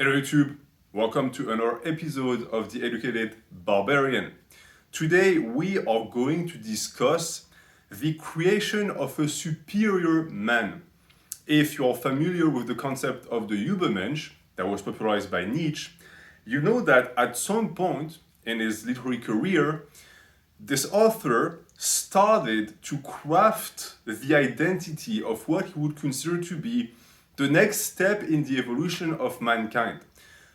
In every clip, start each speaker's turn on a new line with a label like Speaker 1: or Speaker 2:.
Speaker 1: Hello YouTube, welcome to another episode of The Educated Barbarian. Today we are going to discuss the creation of a superior man. If you're familiar with the concept of the Übermensch that was popularized by Nietzsche, you know that at some point in his literary career, this author started to craft the identity of what he would consider to be the next step in the evolution of mankind.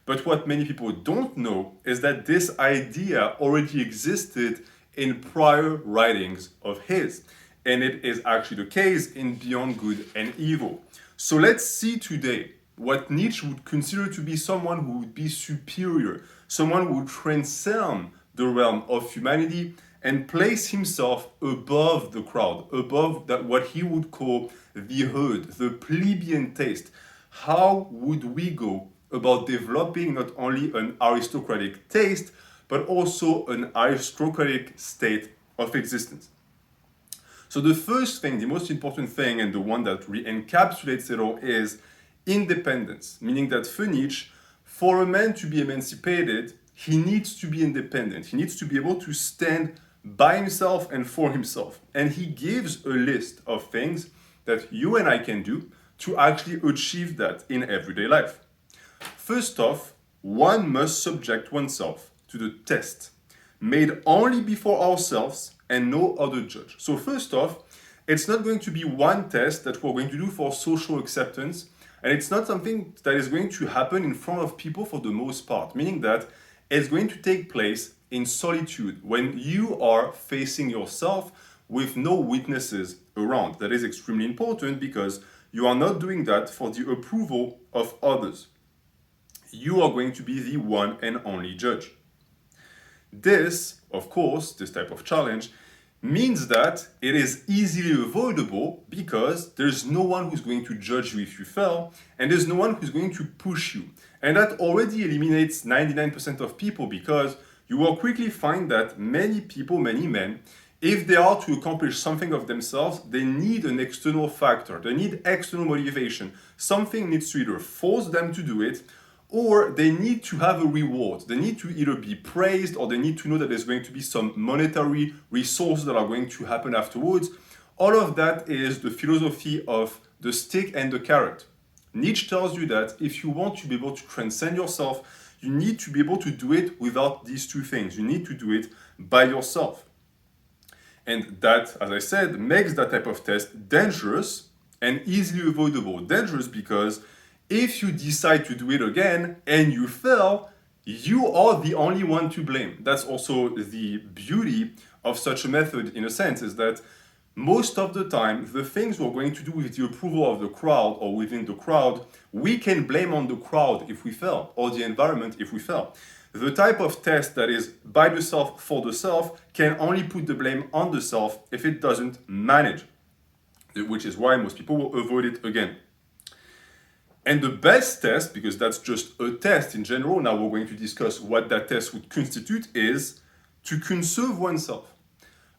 Speaker 1: But what many people don't know is that this idea already existed in prior writings of his. And it is actually the case in Beyond Good and Evil. So let's see today what Nietzsche would consider to be someone who would be superior, someone who would transcend the realm of humanity and place himself above the crowd, above that what he would call the herd, the plebeian taste. How would we go about developing not only an aristocratic taste, but also an aristocratic state of existence? So the first thing, the most important thing, and the one that really encapsulates it all is independence, meaning that for Nietzsche, for a man to be emancipated, he needs to be independent. He needs to be able to stand by himself and for himself. And he gives a list of things that you and I can do to actually achieve that in everyday life. First off, one must subject oneself to the test made only before ourselves and no other judge. So first off, it's not going to be one test that we're going to do for social acceptance, and it's not something that is going to happen in front of people for the most part, meaning that it's going to take place in solitude when you are facing yourself with no witnesses around. That is extremely important because you are not doing that for the approval of others. You are going to be the one and only judge. This, of course, this type of challenge means that it is easily avoidable because there's no one who's going to judge you if you fail, and there's no one who's going to push you. And that already eliminates 99% of people because you will quickly find that many people, many men, if they are to accomplish something of themselves, they need an external factor. They need external motivation. Something needs to either force them to do it, or they need to have a reward. They need to either be praised, or they need to know that there's going to be some monetary resources that are going to happen afterwards. All of that is the philosophy of the stick and the carrot. Nietzsche tells you that if you want to be able to transcend yourself, you need to be able to do it without these two things. You need to do it by yourself. And that, as I said, makes that type of test dangerous and easily avoidable. Dangerous because if you decide to do it again and you fail, you are the only one to blame. That's also the beauty of such a method, in a sense, is that most of the time, the things we're going to do with the approval of the crowd or within the crowd, we can blame on the crowd if we fail, or the environment if we fail. The type of test that is by the self for the self can only put the blame on the self if it doesn't manage, which is why most people will avoid it again. And the best test, because that's just a test in general, now we're going to discuss what that test would constitute, is to conserve oneself.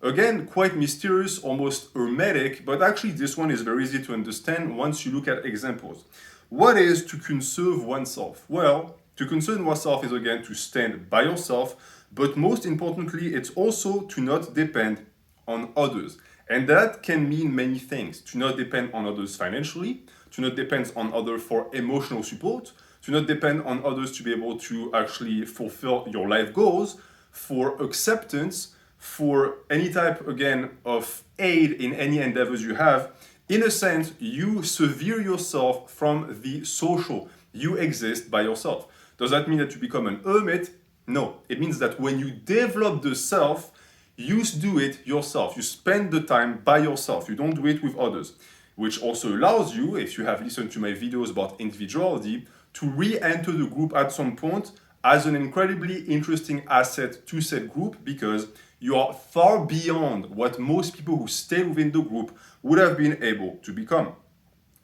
Speaker 1: Again, quite mysterious, almost hermetic, but actually this one is very easy to understand once you look at examples. What is to conserve oneself? Well, to conserve oneself is again to stand by yourself, but most importantly, it's also to not depend on others. And that can mean many things. To not depend on others financially, to not depend on others for emotional support, to not depend on others to be able to actually fulfill your life goals, for acceptance, for any type, again, of aid in any endeavors you have. In a sense, you sever yourself from the social. You exist by yourself. Does that mean that you become an hermit? No. It means that when you develop the self, you do it yourself. You spend the time by yourself. You don't do it with others, which also allows you, if you have listened to my videos about individuality, to re-enter the group at some point as an incredibly interesting asset to said group because you are far beyond what most people who stay within the group would have been able to become.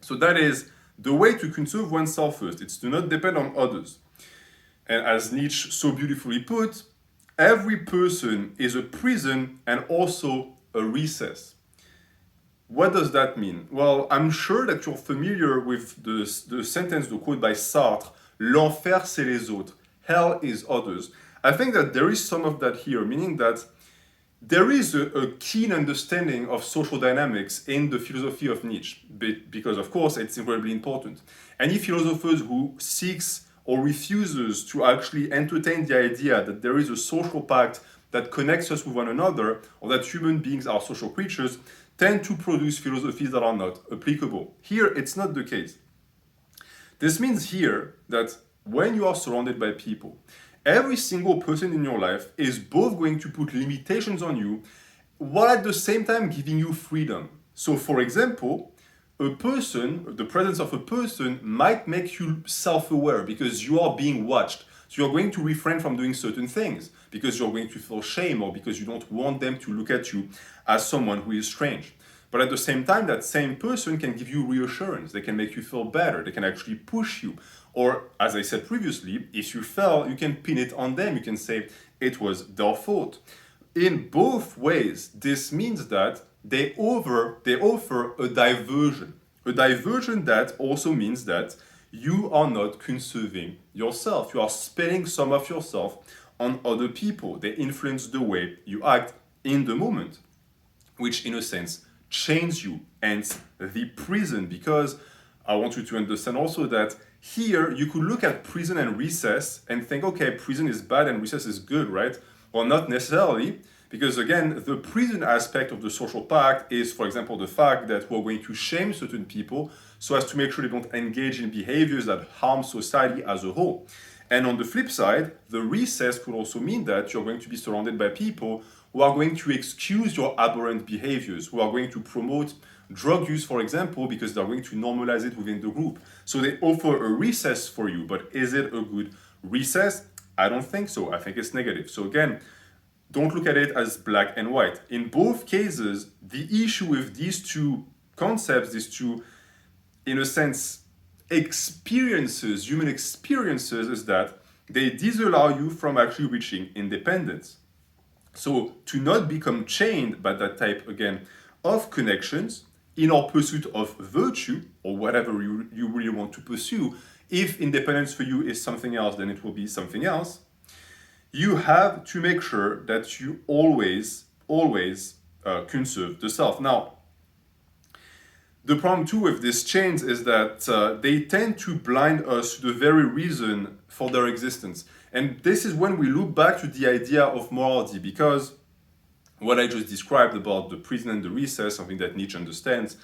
Speaker 1: So that is the way to conserve oneself first. It's to not depend on others. And as Nietzsche so beautifully put, every person is a prison and also a recess. What does that mean? Well, I'm sure that you're familiar with the sentence, the quote by Sartre, L'enfer, c'est les autres. Hell is others. I think that there is some of that here, meaning that there is a keen understanding of social dynamics in the philosophy of Nietzsche, because of course it's incredibly important. Any philosophers who seeks or refuses to actually entertain the idea that there is a social pact that connects us with one another, or that human beings are social creatures, tend to produce philosophies that are not applicable. Here, it's not the case. This means here that when you are surrounded by people, every single person in your life is both going to put limitations on you while at the same time giving you freedom. So, for example, the presence of a person might make you self-aware because you are being watched. So you're going to refrain from doing certain things because you're going to feel shame or because you don't want them to look at you as someone who is strange. But at the same time, that same person can give you reassurance. They can make you feel better. They can actually push you. Or, as I said previously, if you fell, you can pin it on them. You can say it was their fault. In both ways, this means that they offer a diversion. A diversion that also means that you are not conserving yourself. You are spending some of yourself on other people. They influence the way you act in the moment, which in a sense chains you, hence the prison. Because I want you to understand also that here you could look at prison and recess and think, okay, prison is bad and recess is good, right? Well, not necessarily. Because again, the prison aspect of the social pact is, for example, the fact that we're going to shame certain people so as to make sure they don't engage in behaviors that harm society as a whole. And on the flip side, the recess could also mean that you're going to be surrounded by people who are going to excuse your aberrant behaviors, who are going to promote drug use, for example, because they're going to normalize it within the group. So they offer a recess for you, but is it a good recess? I don't think so. I think it's negative. So again, don't look at it as black and white. In both cases, the issue with these two concepts, these two, in a sense, experiences, human experiences, is that they disallow you from actually reaching independence. So to not become chained by that type, again, of connections in our pursuit of virtue, or whatever you really want to pursue, if independence for you is something else, then it will be something else. You have to make sure that you always conserve the self. Now, the problem too with these chains is that they tend to blind us to the very reason for their existence. And this is when we look back to the idea of morality, because what I just described about the prison and the recess, something that Nietzsche understands,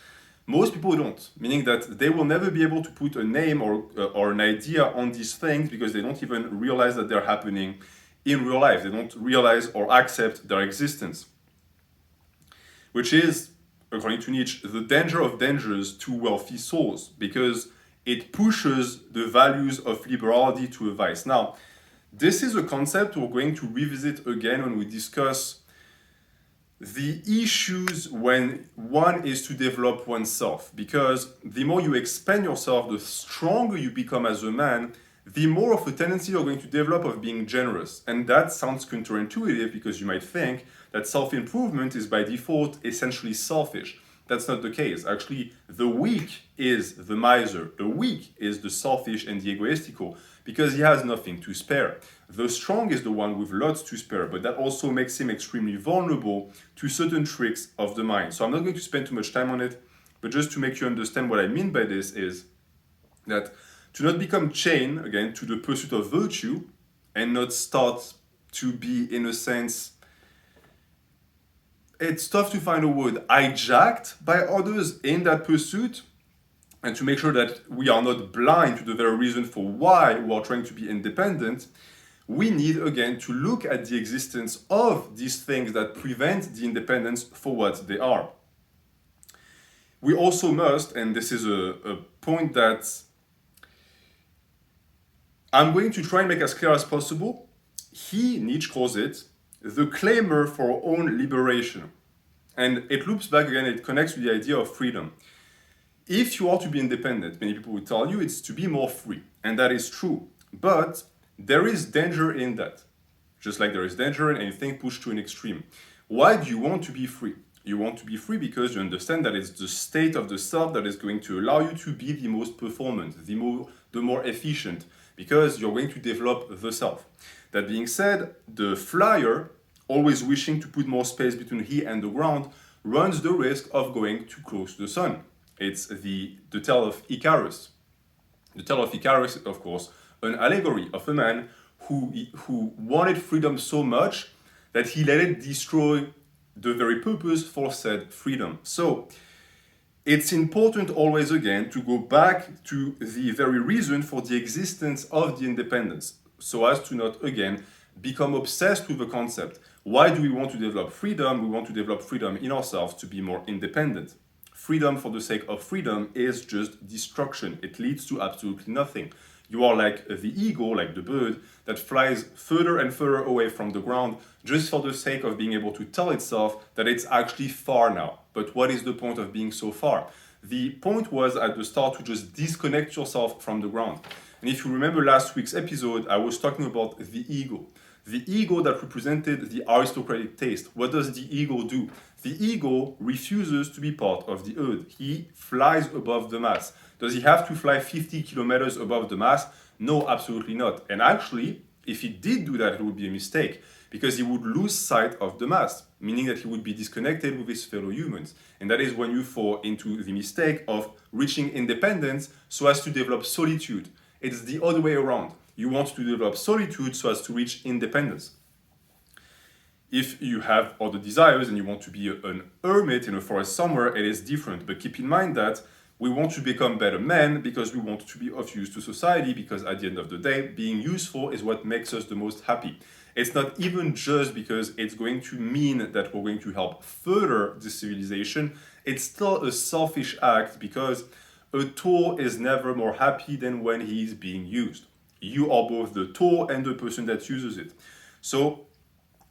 Speaker 1: most people don't, meaning that they will never be able to put a name or an idea on these things because they don't even realize that they're happening in real life. They don't realize or accept their existence, which is, according to Nietzsche, the danger of dangers to wealthy souls, because it pushes the values of liberality to a vice. Now, this is a concept we're going to revisit again when we discuss the issues when one is to develop oneself, because the more you expand yourself, the stronger you become as a man, the more of a tendency you're going to develop of being generous. And that sounds counterintuitive because you might think that self-improvement is by default essentially selfish. That's not the case. Actually, the weak is the miser. The weak is the selfish and the egoistical because he has nothing to spare. The strong is the one with lots to spare, but that also makes him extremely vulnerable to certain tricks of the mind. So I'm not going to spend too much time on it, but just to make you understand what I mean by this is that to not become chained, again, to the pursuit of virtue and not start to be, in a sense, it's tough to find a word, hijacked by others in that pursuit, and to make sure that we are not blind to the very reason for why we are trying to be independent, we need, again, to look at the existence of these things that prevent the independence for what they are. We also must, and this is a point that I'm going to try and make as clear as possible. Nietzsche calls it, the claimer for our own liberation. And it loops back again, it connects with the idea of freedom. If you are to be independent, many people will tell you it's to be more free. And that is true. But there is danger in that. Just like there is danger in anything pushed to an extreme. Why do you want to be free? You want to be free because you understand that it's the state of the self that is going to allow you to be the most performant, the more efficient, because you're going to develop the self. That being said, the flyer, always wishing to put more space between he and the ground, runs the risk of going too close to the sun. It's the tale of Icarus. The tale of Icarus is, of course, an allegory of a man who wanted freedom so much that he let it destroy the very purpose for said freedom. So it's important always again to go back to the very reason for the existence of the independence, so as to not again become obsessed with the concept. Why do we want to develop freedom? We want to develop freedom in ourselves to be more independent. Freedom for the sake of freedom is just destruction. It leads to absolutely nothing. You are like the eagle, like the bird, that flies further and further away from the ground just for the sake of being able to tell itself that it's actually far now. But what is the point of being so far? The point was at the start to just disconnect yourself from the ground. And if you remember last week's episode, I was talking about the ego. The ego that represented the aristocratic taste. What does the ego do? The ego refuses to be part of the herd. He flies above the mass. Does he have to fly 50 kilometers above the mass? No, absolutely not. And actually, if he did do that, it would be a mistake, because he would lose sight of the mass, meaning that he would be disconnected with his fellow humans. And that is when you fall into the mistake of reaching independence so as to develop solitude. It's the other way around. You want to develop solitude so as to reach independence. If you have other desires and you want to be an hermit in a forest somewhere, it is different. But keep in mind that we want to become better men because we want to be of use to society, because at the end of the day, being useful is what makes us the most happy. It's not even just because it's going to mean that we're going to help further this civilization. It's still a selfish act, because a tool is never more happy than when he is being used. You are both the tool and the person that uses it. So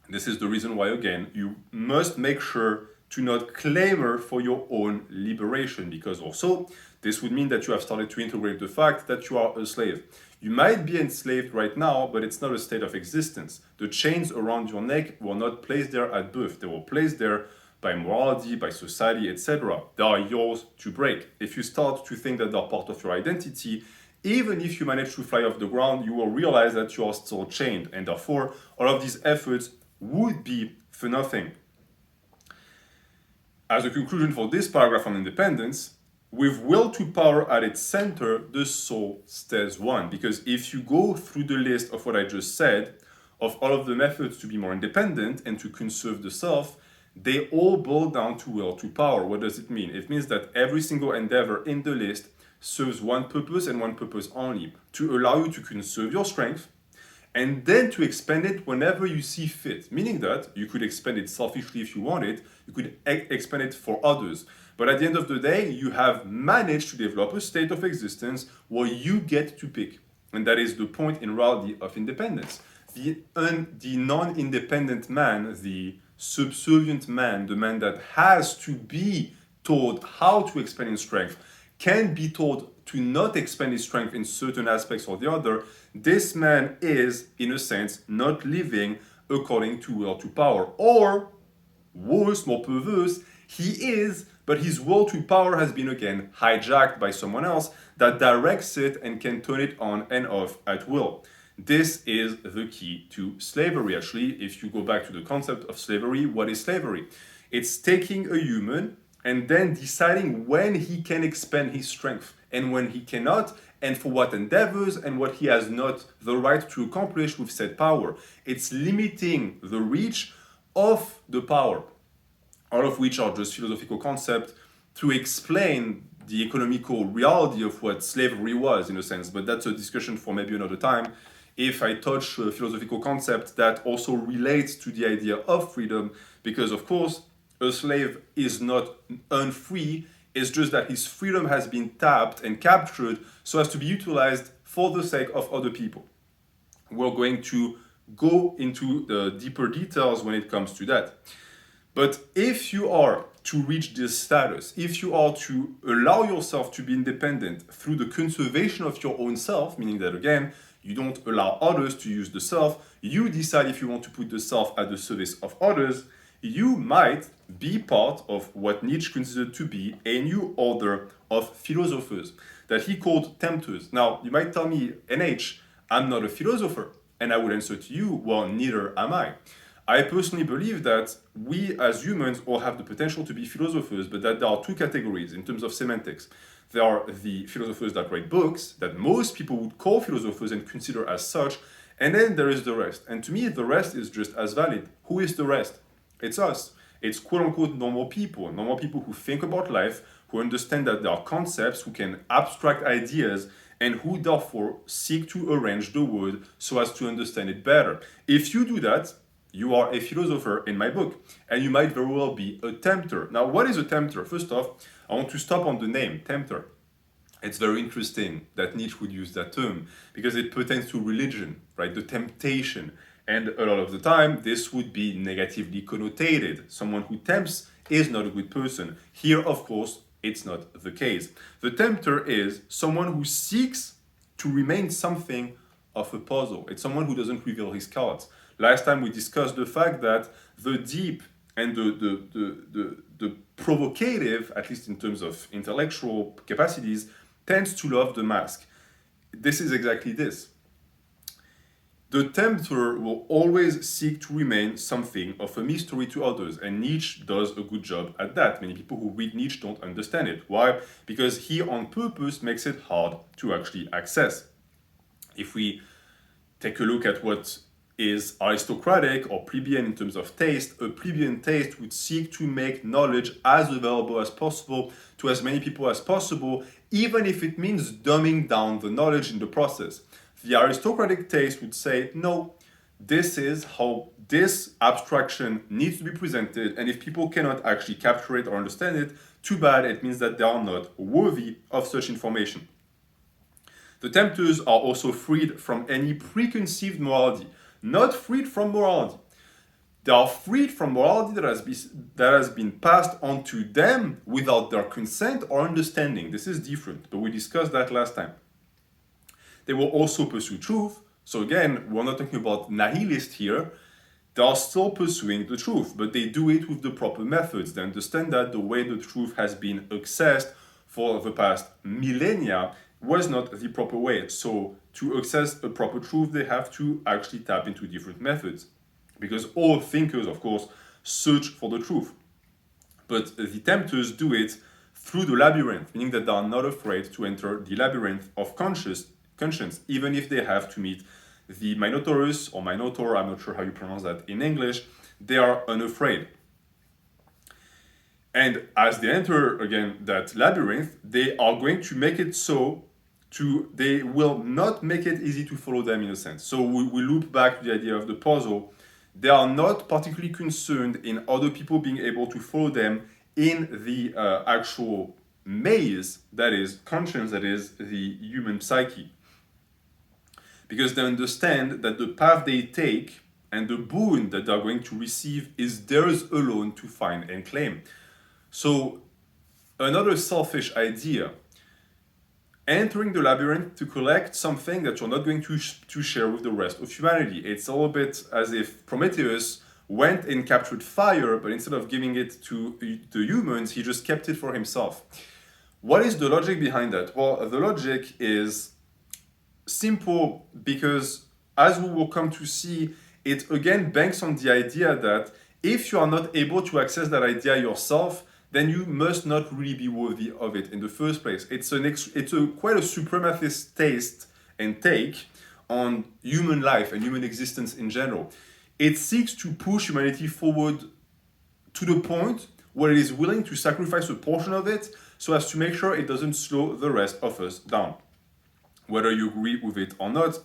Speaker 1: this is the reason why, again, you must make sure to not clamor for your own liberation, because also this would mean that you have started to integrate the fact that you are a slave. You might be enslaved right now, but it's not a state of existence. The chains around your neck were not placed there at birth. They were placed there by morality, by society, etc. They are yours to break. If you start to think that they're part of your identity, even if you manage to fly off the ground, you will realize that you are still chained, and therefore all of these efforts would be for nothing. As a conclusion for this paragraph on independence, with will to power at its center, the soul stays one. Because if you go through the list of what I just said, of all of the methods to be more independent and to conserve the self, they all boil down to will to power. What does it mean? It means that every single endeavor in the list serves one purpose and one purpose only: to allow you to conserve your strength, and then to expend it whenever you see fit. Meaning that you could expend it selfishly if you want it, you could expend it for others. But at the end of the day, you have managed to develop a state of existence where you get to pick. And that is the point in reality of independence. The non-independent man, the subservient man, the man that has to be told how to expend his strength, can be told to not expend his strength in certain aspects or the other. This man is, in a sense, not living according to will to power. Or, worse, more perverse, he is, but his will to power has been again hijacked by someone else that directs it and can turn it on and off at will. This is the key to slavery. Actually, if you go back to the concept of slavery, what is slavery? It's taking a human and then deciding when he can expend his strength and when he cannot, and for what endeavors and what he has not the right to accomplish with said power. It's limiting the reach of the power, all of which are just philosophical concepts to explain the economical reality of what slavery was, in a sense. But that's a discussion for maybe another time. If I touch a philosophical concept that also relates to the idea of freedom, because of course, a slave is not unfree, it's just that his freedom has been tapped and captured so as to be utilized for the sake of other people. We're going to go into the deeper details when it comes to that. But if you are to reach this status, if you are to allow yourself to be independent through the conservation of your own self, meaning that again, you don't allow others to use the self, you decide if you want to put the self at the service of others, you might be part of what Nietzsche considered to be a new order of philosophers that he called tempters. Now, you might tell me, NH, I'm not a philosopher. And I would answer to you, well, neither am I. I personally believe that we as humans all have the potential to be philosophers, but that there are two categories in terms of semantics. There are the philosophers that write books, that most people would call philosophers and consider as such, and then there is the rest. And to me, the rest is just as valid. Who is the rest? It's us. It's quote-unquote normal people who think about life, who understand that there are concepts, who can abstract ideas, and who therefore seek to arrange the world so as to understand it better. If you do that, you are a philosopher in my book, and you might very well be a tempter. Now, what is a tempter? First off, I want to stop on the name, tempter. It's very interesting that Nietzsche would use that term because it pertains to religion, right? The temptation. And a lot of the time, this would be negatively connotated. Someone who tempts is not a good person. Here, of course, it's not the case. The tempter is someone who seeks to remain something of a puzzle. It's someone who doesn't reveal his cards. Last time we discussed the fact that the deep and the provocative, at least in terms of intellectual capacities, tends to love the mask. This is exactly this. The tempter will always seek to remain something of a mystery to others, and Nietzsche does a good job at that. Many people who read Nietzsche don't understand it. Why? Because he on purpose makes it hard to actually access. If we take a look at what is aristocratic or plebeian in terms of taste, a plebeian taste would seek to make knowledge as available as possible to as many people as possible, even if it means dumbing down the knowledge in the process. The aristocratic taste would say, no, this is how this abstraction needs to be presented, and if people cannot actually capture it or understand it, too bad, it means that they are not worthy of such information. The tempters are also freed from any preconceived morality, not freed from morality. They are freed from morality that has been passed on to them without their consent or understanding. This is different, but we discussed that last time. They will also pursue truth. So again, we're not talking about nihilists here. They are still pursuing the truth, but they do it with the proper methods. They understand that the way the truth has been accessed for the past millennia was not the proper way. So to access a proper truth, they have to actually tap into different methods. Because all thinkers, of course, search for the truth. But the tempters do it through the labyrinth, meaning that they are not afraid to enter the labyrinth of conscience, even if they have to meet the Minotaurus or Minotaur, I'm not sure how you pronounce that in English, they are unafraid. And as they enter, again, that labyrinth, they are going to make it so they will not make it easy to follow them in a sense. So we loop back to the idea of the puzzle. They are not particularly concerned in other people being able to follow them in the actual maze that is conscience, that is the human psyche. Because they understand that the path they take and the boon that they are going to receive is theirs alone to find and claim. So another selfish idea, entering the labyrinth to collect something that you're not going to share with the rest of humanity. It's a little bit as if Prometheus went and captured fire, but instead of giving it to the humans, he just kept it for himself. What is the logic behind that? Well, the logic is simple because, as we will come to see, it again banks on the idea that if you are not able to access that idea yourself, then you must not really be worthy of it in the first place. It's quite a supremacist taste and take on human life and human existence in general. It seeks to push humanity forward to the point where it is willing to sacrifice a portion of it so as to make sure it doesn't slow the rest of us down. Whether you agree with it or not,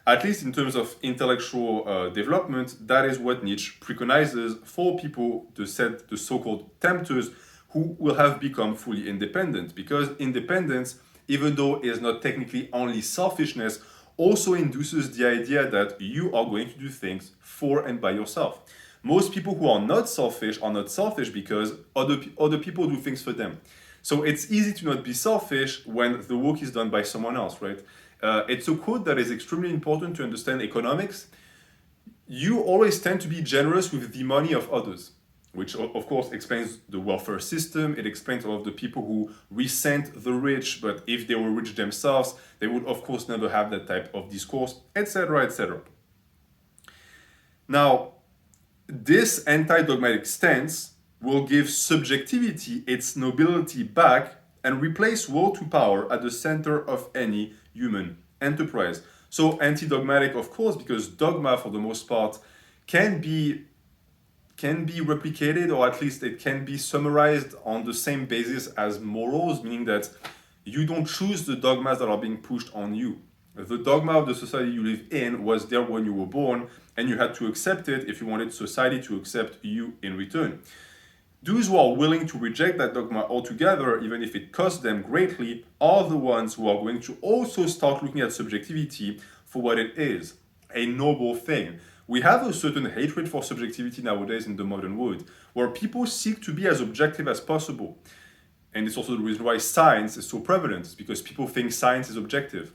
Speaker 1: at least in terms of intellectual development, that is what Nietzsche preconizes for people, the so-called tempters, who will have become fully independent. Because independence, even though is not technically only selfishness, also induces the idea that you are going to do things for and by yourself. Most people who are not selfish because other people do things for them. So it's easy to not be selfish when the work is done by someone else, right? It's a quote that is extremely important to understand economics. You always tend to be generous with the money of others. which of course explains the welfare system. It explains all of the people who resent the rich, but if they were rich themselves, they would of course never have that type of discourse, etc., etc. Now, this anti-dogmatic stance will give subjectivity its nobility back and replace will to power at the center of any human enterprise. So anti-dogmatic, of course, because dogma, for the most part, can be replicated, or at least it can be summarized on the same basis as morals, meaning that you don't choose the dogmas that are being pushed on you. The dogma of the society you live in was there when you were born, and you had to accept it if you wanted society to accept you in return. Those who are willing to reject that dogma altogether, even if it costs them greatly, are the ones who are going to also start looking at subjectivity for what it is, a noble thing. We have a certain hatred for subjectivity nowadays in the modern world, where people seek to be as objective as possible. And it's also the reason why science is so prevalent, it's because people think science is objective.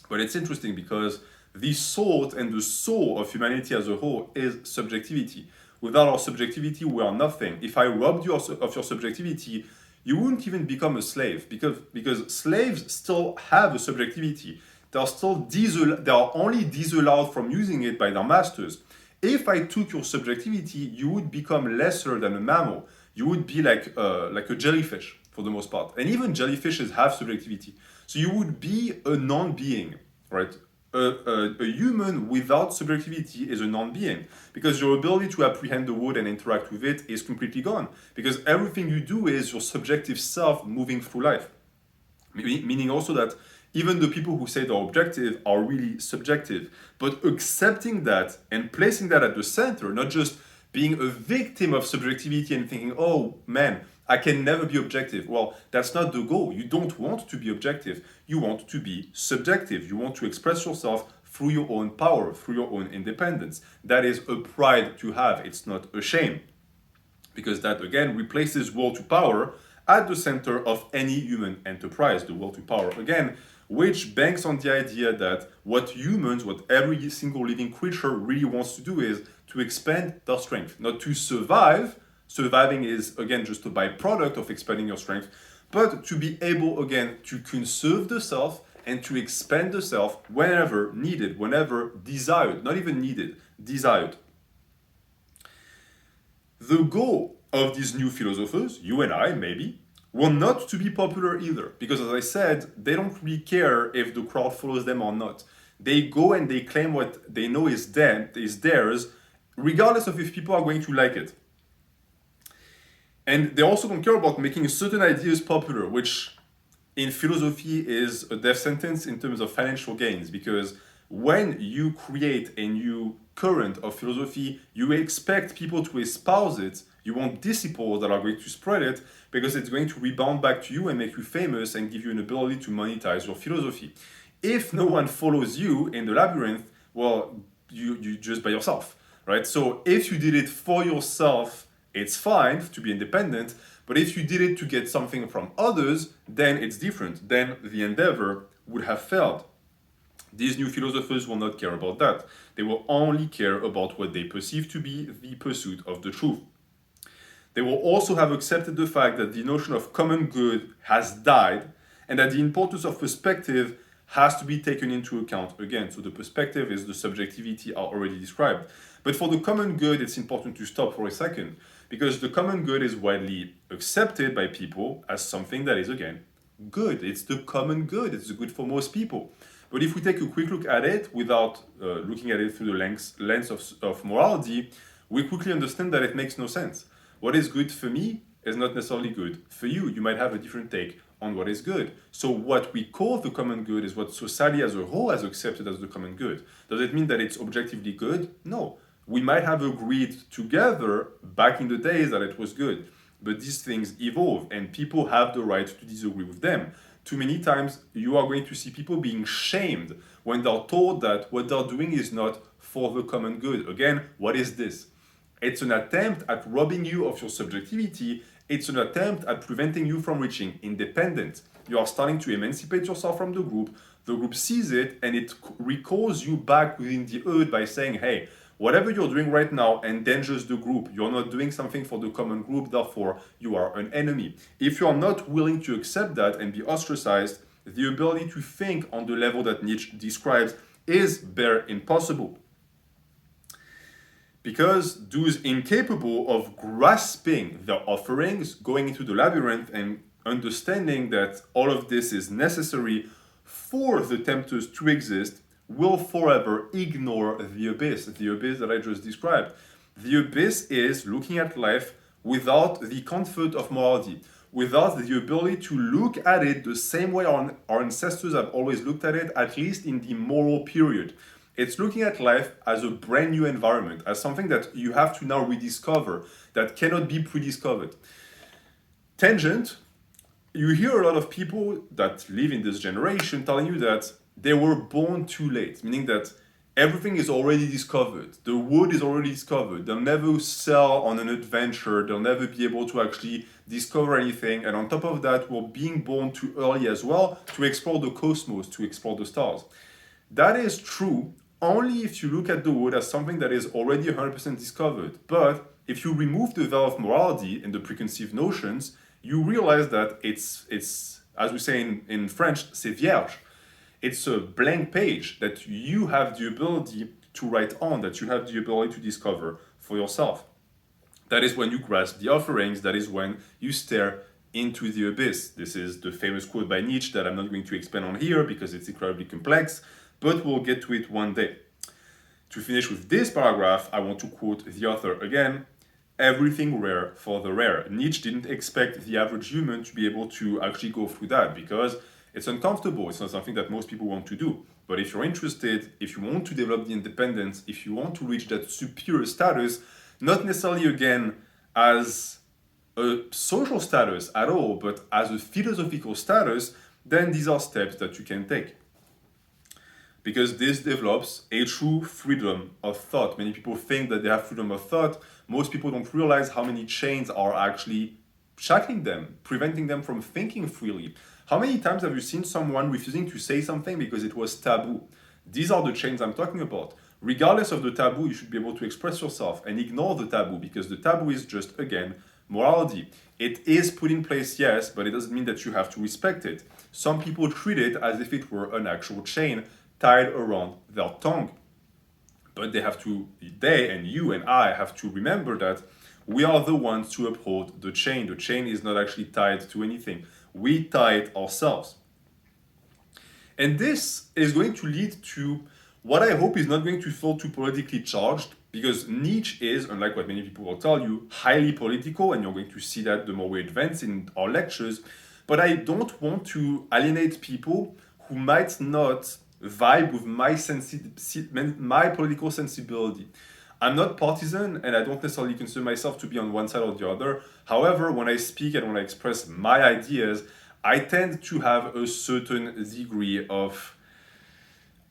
Speaker 1: But it's interesting because the soul and the soul of humanity as a whole is subjectivity. Without our subjectivity, we are nothing. If I robbed you of your subjectivity, you wouldn't even become a slave, because slaves still have a subjectivity. They are only disallowed from using it by their masters. If I took your subjectivity, you would become lesser than a mammal. You would be like a jellyfish for the most part. And even jellyfishes have subjectivity. So you would be a non-being, right? A human without subjectivity is a non-being, because your ability to apprehend the world and interact with it is completely gone, because everything you do is your subjective self moving through life. Meaning also that even the people who say they're objective are really subjective. But accepting that and placing that at the center, not just being a victim of subjectivity and thinking, oh man, I can never be objective. Well, that's not the goal. You don't want to be objective. You want to be subjective. You want to express yourself through your own power, through your own independence. That is a pride to have. It's not a shame. Because that, again, replaces will to power at the center of any human enterprise. The will to power, again, which banks on the idea that what every single living creature really wants to do is to expand their strength, not to survive. Surviving is, again, just a byproduct of expanding your strength, but to be able, again, to conserve the self and to expand the self whenever needed, whenever desired, not even needed, desired. The goal of these new philosophers, you and I maybe, were not to be popular either, because as I said, they don't really care if the crowd follows them or not. They go and they claim what they know is theirs, regardless of if people are going to like it. And they also don't care about making certain ideas popular, which in philosophy is a death sentence in terms of financial gains, because when you create a new current of philosophy, you expect people to espouse it. You want disciples that are going to spread it, because it's going to rebound back to you and make you famous and give you an ability to monetize your philosophy. If no one follows you in the labyrinth, well, you just by yourself, right? So if you did it for yourself, it's fine to be independent, but if you did it to get something from others, then it's different. Then the endeavor would have failed. These new philosophers will not care about that. They will only care about what they perceive to be the pursuit of the truth. They will also have accepted the fact that the notion of common good has died, and that the importance of perspective has to be taken into account again. So the perspective is the subjectivity I already described. But for the common good, it's important to stop for a second, because the common good is widely accepted by people as something that is, again, good. It's the common good. It's the good for most people. But if we take a quick look at it without looking at it through the lens of morality, we quickly understand that it makes no sense. What is good for me is not necessarily good for you. You might have a different take on what is good. So what we call the common good is what society as a whole has accepted as the common good. Does it mean that it's objectively good? No. We might have agreed together back in the days that it was good, but these things evolve and people have the right to disagree with them. Too many times you are going to see people being shamed when they're told that what they're doing is not for the common good. Again, what is this? It's an attempt at robbing you of your subjectivity. It's an attempt at preventing you from reaching independence. You are starting to emancipate yourself from the group. The group sees it and it recalls you back within the earth by saying, hey, Whatever you're doing right now endangers the group. You're not doing something for the common group, therefore you are an enemy. If you are not willing to accept that and be ostracized, the ability to think on the level that Nietzsche describes is bare impossible. Because those incapable of grasping their offerings, going into the labyrinth and understanding that all of this is necessary for the tempters to exist, will forever ignore the abyss that I just described. The abyss is looking at life without the comfort of morality, without the ability to look at it the same way our ancestors have always looked at it, at least in the moral period. It's looking at life as a brand new environment, as something that you have to now rediscover, that cannot be prediscovered. Tangent, you hear a lot of people that live in this generation telling you that they were born too late, meaning that everything is already discovered. The wood is already discovered. They'll never sell on an adventure. They'll never be able to actually discover anything. And on top of that, we're being born too early as well to explore the cosmos, to explore the stars. That is true only if you look at the wood as something that is already 100% discovered. But if you remove the veil of morality and the preconceived notions, you realize that it's as we say in French, c'est vierge. It's a blank page that you have the ability to write on, that you have the ability to discover for yourself. That is when you grasp the offerings, that is when you stare into the abyss. This is the famous quote by Nietzsche that I'm not going to expand on here because it's incredibly complex, but we'll get to it one day. To finish with this paragraph, I want to quote the author again. Everything rare for the rare. Nietzsche didn't expect the average human to be able to actually go through that because it's uncomfortable. It's not something that most people want to do. But if you're interested, if you want to develop the independence, if you want to reach that superior status, not necessarily again as a social status at all, but as a philosophical status, then these are steps that you can take. Because this develops a true freedom of thought. Many people think that they have freedom of thought. Most people don't realize how many chains are actually shackling them, preventing them from thinking freely. How many times have you seen someone refusing to say something because it was taboo? These are the chains I'm talking about. Regardless of the taboo, you should be able to express yourself and ignore the taboo because the taboo is just, again, morality. It is put in place, yes, but it doesn't mean that you have to respect it. Some people treat it as if it were an actual chain tied around their tongue. But they and you and I have to remember that we are the ones to uphold the chain. The chain is not actually tied to anything. We tie it ourselves. And this is going to lead to what I hope is not going to feel too politically charged, because Nietzsche is, unlike what many people will tell you, highly political, and you're going to see that the more we advance in our lectures. But I don't want to alienate people who might not vibe with my political sensibility. I'm not partisan and I don't necessarily consider myself to be on one side or the other. However, when I speak and when I express my ideas, I tend to have a certain degree of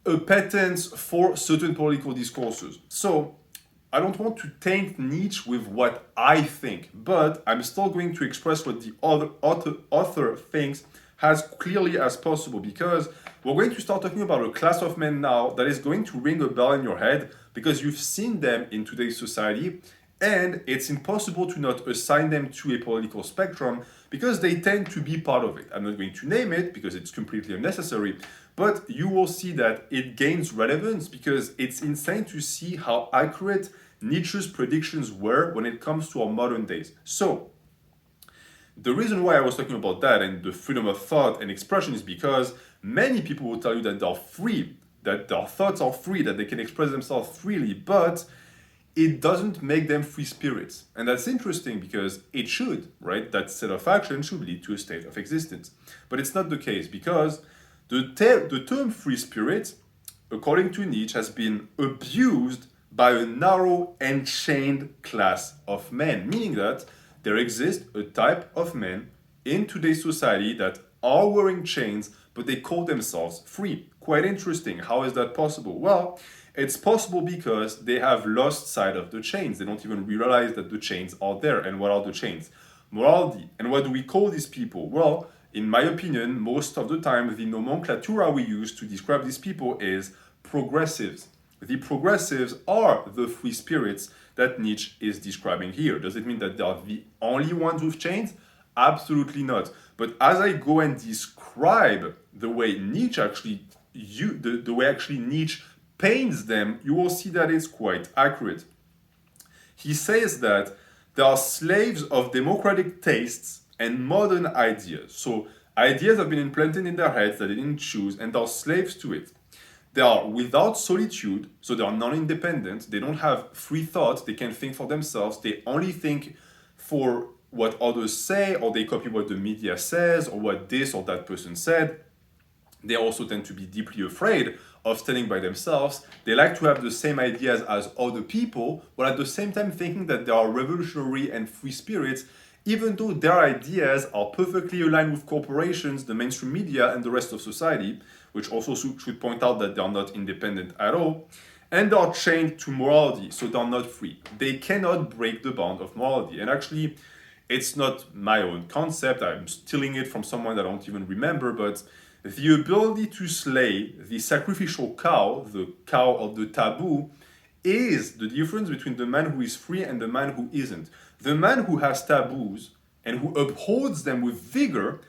Speaker 1: appetence for certain political discourses. So I don't want to taint Nietzsche with what I think, but I'm still going to express what the other author thinks as clearly as possible, because we're going to start talking about a class of men now that is going to ring a bell in your head because you've seen them in today's society, and it's impossible to not assign them to a political spectrum because they tend to be part of it. I'm not going to name it because it's completely unnecessary, but you will see that it gains relevance because it's insane to see how accurate Nietzsche's predictions were when it comes to our modern days. So, the reason why I was talking about that and the freedom of thought and expression is because many people will tell you that they're free, that their thoughts are free, that they can express themselves freely, but it doesn't make them free spirits. And that's interesting because it should, right? That state of action should lead to a state of existence. But it's not the case because the term free spirit, according to Nietzsche, has been abused by a narrow and chained class of men, meaning that there exists a type of men in today's society that are wearing chains, but they call themselves free. Quite interesting. How is that possible? Well, it's possible because they have lost sight of the chains. They don't even realize that the chains are there. And what are the chains? Morality. And what do we call these people? Well, in my opinion, most of the time, the nomenclatura we use to describe these people is progressives. the progressives are the free spirits that Nietzsche is describing here. Does it mean that they are the only ones who've changed? Absolutely not. But as I go and describe the way Nietzsche actually the way actually Nietzsche paints them, you will see that it's quite accurate. He says that they are slaves of democratic tastes and modern ideas. So ideas have been implanted in their heads that they didn't choose, and they're slaves to it. They are without solitude, so they are non-independent. They don't have free thought. They can't think for themselves. They only think for what others say, or they copy what the media says, or what this or that person said. They also tend to be deeply afraid of standing by themselves. They like to have the same ideas as other people, while at the same time thinking that they are revolutionary and free spirits, even though their ideas are perfectly aligned with corporations, the mainstream media, and the rest of society, which also should point out that they are not independent at all, and they are chained to morality, so they are not free. They cannot break the bond of morality. And actually, it's not my own concept. I'm stealing it from someone that I don't even remember, but the ability to slay the sacrificial cow, the cow of the taboo, is the difference between the man who is free and the man who isn't. The man who has taboos and who upholds them with vigor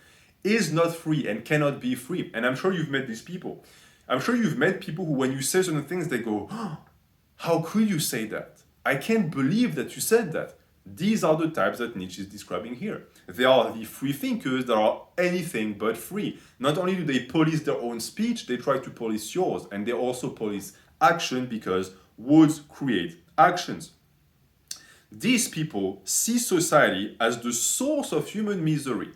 Speaker 1: is not free and cannot be free. And I'm sure you've met these people. I'm sure you've met people who, when you say certain things, they go, oh, how could you say that? I can't believe that you said that. These are the types that Nietzsche is describing here. They are the free thinkers that are anything but free. Not only do they police their own speech, they try to police yours. And they also police action, because words create actions. These people see society as the source of human misery.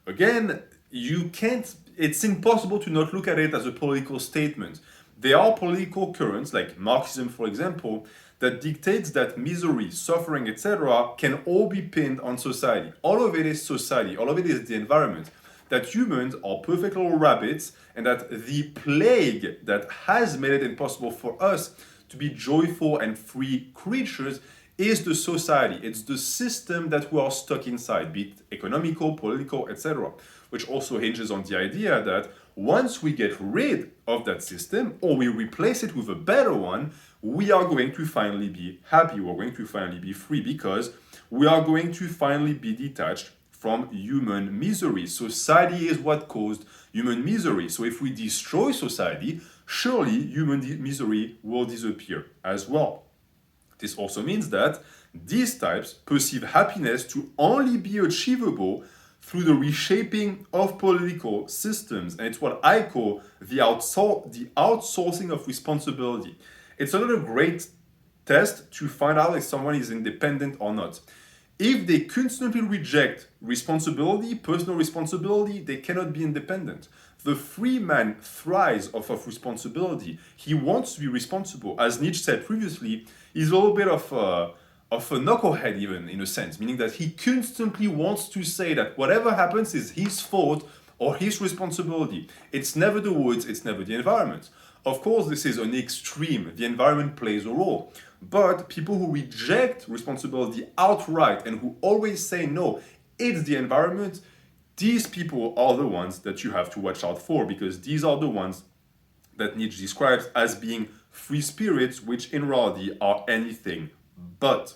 Speaker 1: Again, it's impossible to not look at it as a political statement. There are political currents, like Marxism, for example, that dictates that misery, suffering, etc. can all be pinned on society. All of it is society, all of it is the environment. That humans are perfect little rabbits, and that the plague that has made it impossible for us to be joyful and free creatures is the society. It's the system that we are stuck inside, be it economical, political, etc. Which also hinges on the idea that once we get rid of that system, or we replace it with a better one, we are going to finally be happy, we're going to finally be free, because we are going to finally be detached from human misery. Society is what caused human misery. So if we destroy society, surely human misery will disappear as well. This also means that these types perceive happiness to only be achievable through the reshaping of political systems. And it's what I call the outsourcing of responsibility. It's another great test to find out if someone is independent or not. If they constantly reject responsibility, personal responsibility, they cannot be independent. The free man thrives off of responsibility. He wants to be responsible. As Nietzsche said previously, he's a little bit of a knucklehead, even, in a sense, meaning that he constantly wants to say that whatever happens is his fault or his responsibility. It's never the woods, it's never the environment. Of course, this is an extreme. The environment plays a role. But people who reject responsibility outright and who always say no, it's the environment, these people are the ones that you have to watch out for, because these are the ones that Nietzsche describes as being free spirits, which in reality are anything but.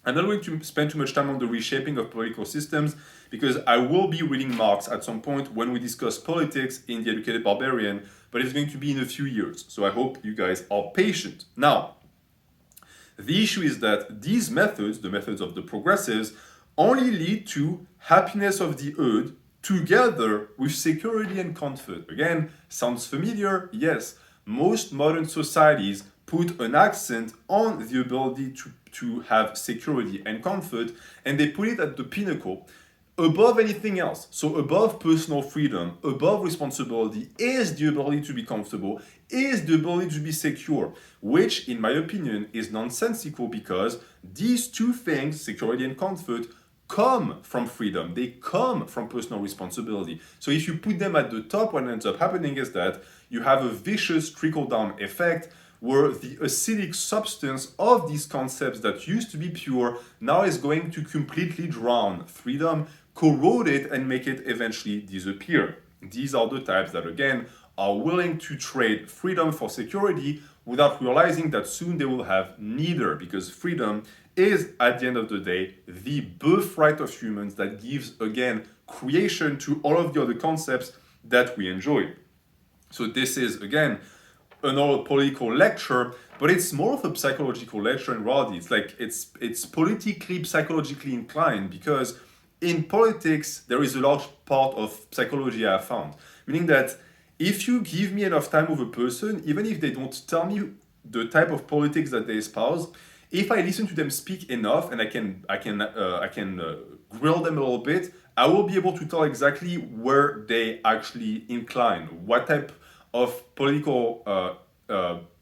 Speaker 1: I'm not going to spend too much time on the reshaping of political systems, because I will be reading Marx at some point when we discuss politics in The Educated Barbarian, but it's going to be in a few years. So I hope you guys are patient. Now, the issue is that these methods, the methods of the progressives, only lead to happiness of the herd together with security and comfort. Again, sounds familiar? Yes. Most modern societies put an accent on the ability to have security and comfort, and they put it at the pinnacle above anything else. So above personal freedom, above responsibility, is the ability to be comfortable, is the ability to be secure, which in my opinion is nonsensical, because these two things, security and comfort, come from freedom. They come from personal responsibility. So if you put them at the top, what ends up happening is that you have a vicious trickle-down effect, where the acidic substance of these concepts that used to be pure now is going to completely drown freedom, corrode it, and make it eventually disappear. These are the types that, again, are willing to trade freedom for security, without realizing that soon they will have neither, because freedom is, at the end of the day, the birthright of humans that gives, again, creation to all of the other concepts that we enjoy. So this is, again, another political lecture, but it's more of a psychological lecture in reality. It's politically, psychologically inclined, because in politics, there is a large part of psychology I have found. Meaning that if you give me enough time with a person, even if they don't tell me the type of politics that they espouse, if I listen to them speak enough and I can grill them a little bit, I will be able to tell exactly where they actually incline, what type of political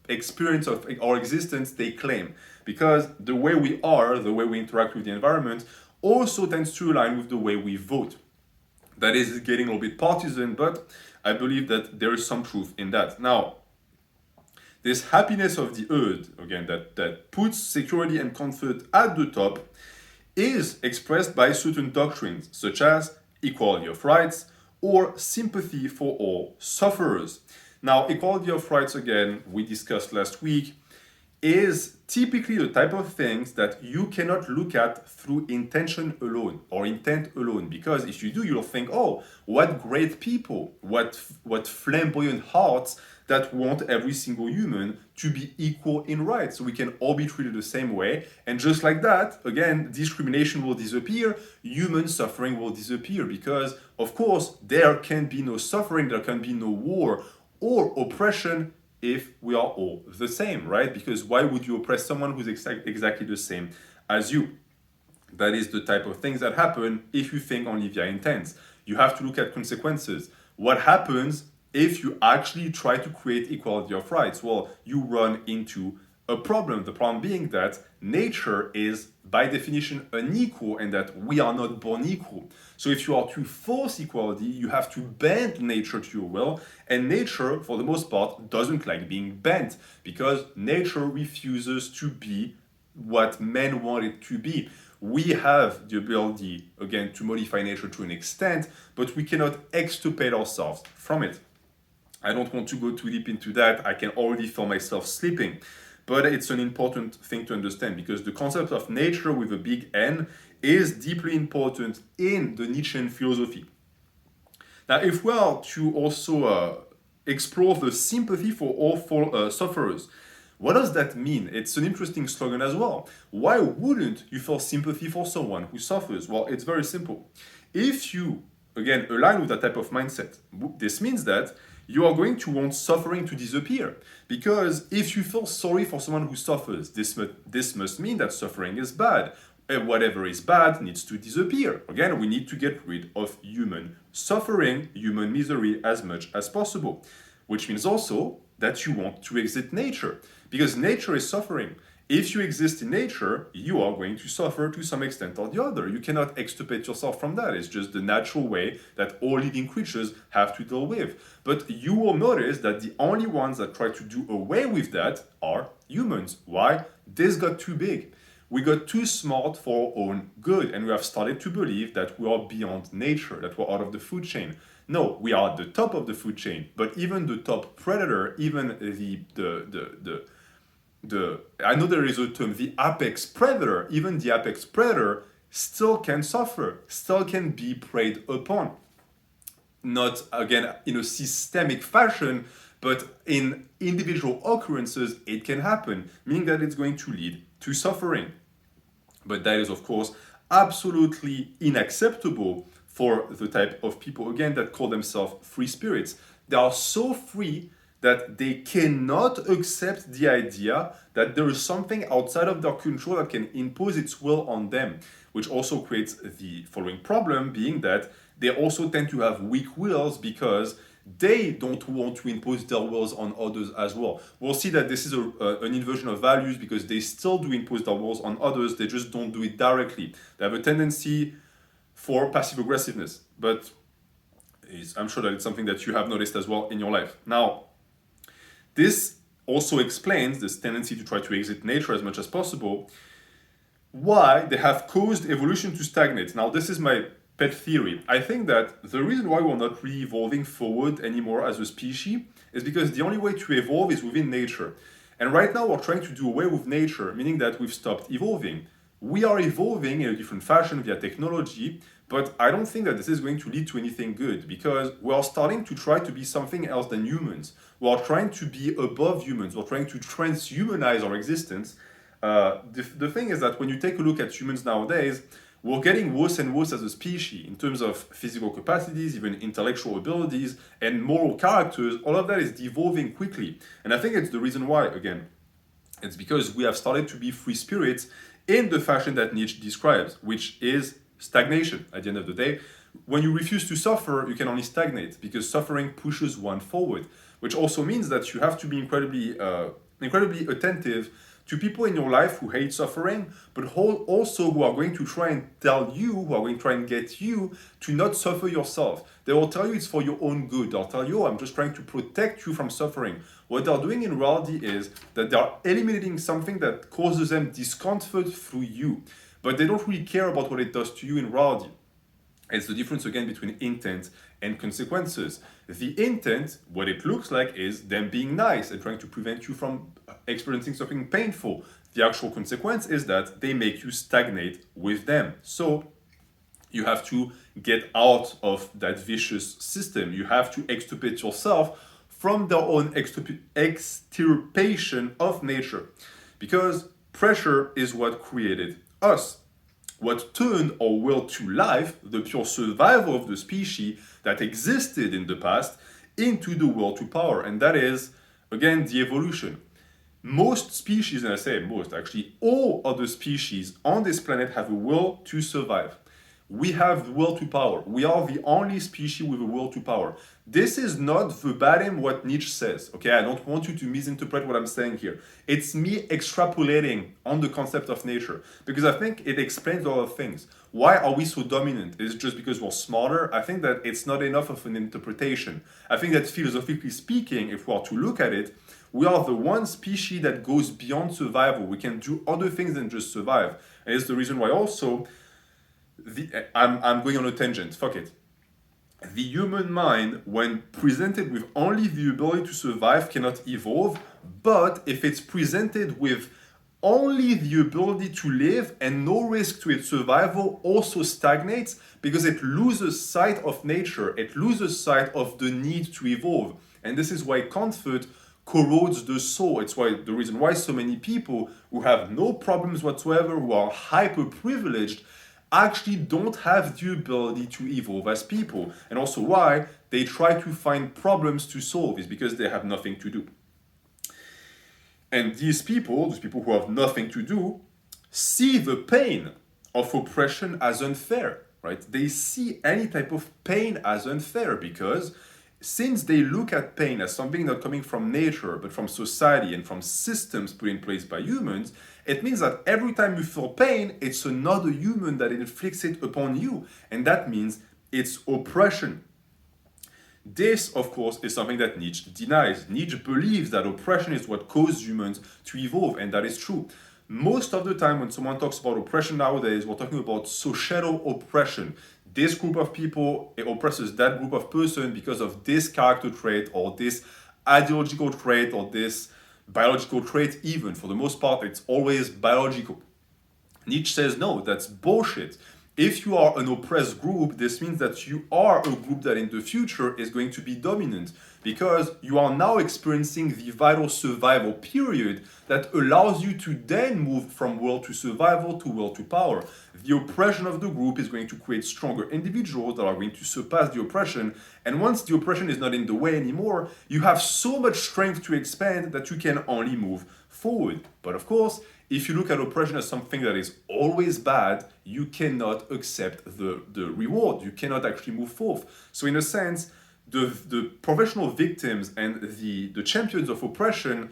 Speaker 1: experience of our existence they claim. Because the way we are, the way we interact with the environment, also tends to align with the way we vote. That is getting a little bit partisan, but I believe that there is some truth in that. Now, this happiness of the herd, again, that puts security and comfort at the top, is expressed by certain doctrines, such as equality of rights or sympathy for all sufferers. Now, equality of rights, again, we discussed last week, is typically the type of things that you cannot look at through intention alone or intent alone, because if you do, you'll think, oh, what great people, what flamboyant hearts that want every single human to be equal in rights, so we can all be treated the same way. And just like that, again, discrimination will disappear, human suffering will disappear, because of course there can be no suffering, there can be no war or oppression if we are all the same, right? Because why would you oppress someone who's exactly the same as you? That is the type of things that happen if you think only via intent. You have to look at consequences. What happens if you actually try to create equality of rights? Well, you run into a problem. The problem being that nature is by definition unequal and that we are not born equal. So if you are to force equality, you have to bend nature to your will, and nature, for the most part, doesn't like being bent, because nature refuses to be what men want it to be. We have the ability, again, to modify nature to an extent, but we cannot extirpate ourselves from it. I don't want to go too deep into that. I can already feel myself sleeping. But it's an important thing to understand, because the concept of nature with a big N is deeply important in the Nietzschean philosophy. Now, if we are to also explore the sympathy for all sufferers, what does that mean? It's an interesting slogan as well. Why wouldn't you feel sympathy for someone who suffers? Well, it's very simple. If you, again, align with that type of mindset, this means that you are going to want suffering to disappear. Because if you feel sorry for someone who suffers, this must mean that suffering is bad. And whatever is bad needs to disappear. Again, we need to get rid of human suffering, human misery as much as possible. Which means also that you want to exit nature. Because nature is suffering. If you exist in nature, you are going to suffer to some extent or the other. You cannot extirpate yourself from that. It's just the natural way that all living creatures have to deal with. But you will notice that the only ones that try to do away with that are humans. Why? This got too big. We got too smart for our own good, and we have started to believe that we are beyond nature, that we're out of the food chain. No, we are at the top of the food chain, but even the top predator, even I know there is a term, the apex predator, even the apex predator still can suffer, still can be preyed upon. Not, again, in a systemic fashion, but in individual occurrences, it can happen, meaning that it's going to lead to suffering. But that is, of course, absolutely unacceptable for the type of people, again, that call themselves free spirits. They are so free that they cannot accept the idea that there is something outside of their control that can impose its will on them, which also creates the following problem, being that they also tend to have weak wills because they don't want to impose their wills on others as well. We'll see that this is an inversion of values, because they still do impose their wills on others, they just don't do it directly. They have a tendency for passive aggressiveness, but I'm sure that it's something that you have noticed as well in your life. Now, this also explains this tendency to try to exit nature as much as possible, why they have caused evolution to stagnate. Now, this is my pet theory. I think that the reason why we're not really evolving forward anymore as a species is because the only way to evolve is within nature. And right now we're trying to do away with nature, meaning that we've stopped evolving. We are evolving in a different fashion via technology, but I don't think that this is going to lead to anything good because we are starting to try to be something else than humans. We are trying to be above humans. We're trying to transhumanize our existence. The thing is that when you take a look at humans nowadays, we're getting worse and worse as a species in terms of physical capacities, even intellectual abilities, and moral characters. All of that is devolving quickly. And I think it's the reason why, again, it's because we have started to be free spirits in the fashion that Nietzsche describes, which is stagnation. At the end of the day, when you refuse to suffer, you can only stagnate because suffering pushes one forward, which also means that you have to be incredibly attentive to people in your life who hate suffering, but also who are going to try and tell you, who are going to try and get you to not suffer yourself. They will tell you it's for your own good. They'll tell you, oh, I'm just trying to protect you from suffering. What they're doing in reality is that they are eliminating something that causes them discomfort through you, but they don't really care about what it does to you in reality. It's the difference again between intent and consequences. The intent, what it looks like, is them being nice and trying to prevent you from experiencing something painful. The actual consequence is that they make you stagnate with them. So you have to get out of that vicious system. You have to extirpate yourself from their own extirpation of nature. Because pressure is what created us. What turned our world to life, the pure survival of the species that existed in the past, into the will to power. And that is, again, the evolution. Most species, and I say most, actually all other species on this planet have a will to survive. We have the will to power. We are the only species with a will to power. This is not verbatim what Nietzsche says, okay? I don't want you to misinterpret what I'm saying here. It's me extrapolating on the concept of nature because I think it explains a lot of things. Why are we so dominant? Is it just because we're smarter? I think that it's not enough of an interpretation. I think that philosophically speaking, if we are to look at it, we are the one species that goes beyond survival. We can do other things than just survive. And it's the reason why also I'm going on a tangent, fuck it. The human mind, when presented with only the ability to survive, cannot evolve, but if it's presented with only the ability to live and no risk to its survival, also stagnates because it loses sight of nature, it loses sight of the need to evolve. And this is why comfort corrodes the soul. It's why the reason why so many people who have no problems whatsoever, who are hyper privileged, actually don't have the ability to evolve as people. And also why they try to find problems to solve is because they have nothing to do. And those people who have nothing to do, see the pain of oppression as unfair, right? They see any type of pain as unfair because since they look at pain as something not coming from nature, but from society and from systems put in place by humans, it means that every time you feel pain, it's another human that inflicts it upon you. And that means it's oppression. This, of course, is something that Nietzsche denies. Nietzsche believes that oppression is what caused humans to evolve, and that is true. Most of the time when someone talks about oppression nowadays, we're talking about societal oppression. This group of people oppresses that group of person because of this character trait or this ideological trait or this biological trait even. For the most part, it's always biological. Nietzsche says, no, that's bullshit. If you are an oppressed group, this means that you are a group that in the future is going to be dominant because you are now experiencing the vital survival period that allows you to then move from will to survival to will to power. The oppression of the group is going to create stronger individuals that are going to surpass the oppression. And once the oppression is not in the way anymore, you have so much strength to expand that you can only move forward. But of course, if you look at oppression as something that is always bad, you cannot accept the reward. You cannot actually move forth. So in a sense, the professional victims and the champions of oppression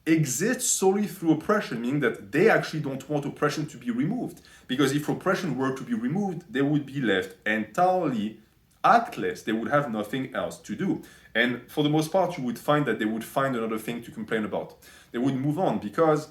Speaker 1: exist solely through oppression, meaning that they actually don't want oppression to be removed. Because if oppression were to be removed, they would be left entirely actless. They would have nothing else to do. And for the most part, you would find that they would find another thing to complain about. They would move on because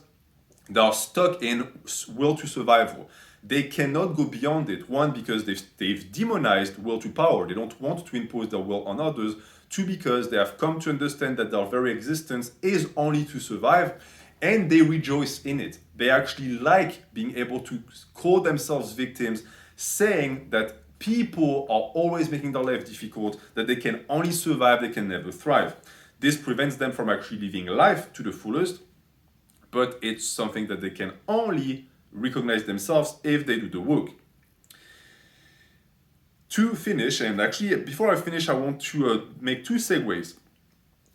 Speaker 1: they are stuck in will to survival. They cannot go beyond it. One, because they've demonized will to power. They don't want to impose their will on others. two, because they have come to understand that their very existence is only to survive, and they rejoice in it. They actually like being able to call themselves victims, saying that people are always making their life difficult, that they can only survive, they can never thrive. This prevents them from actually living life to the fullest, but it's something that they can only recognize themselves if they do the work. To finish, and actually before I finish, I want to make two segues.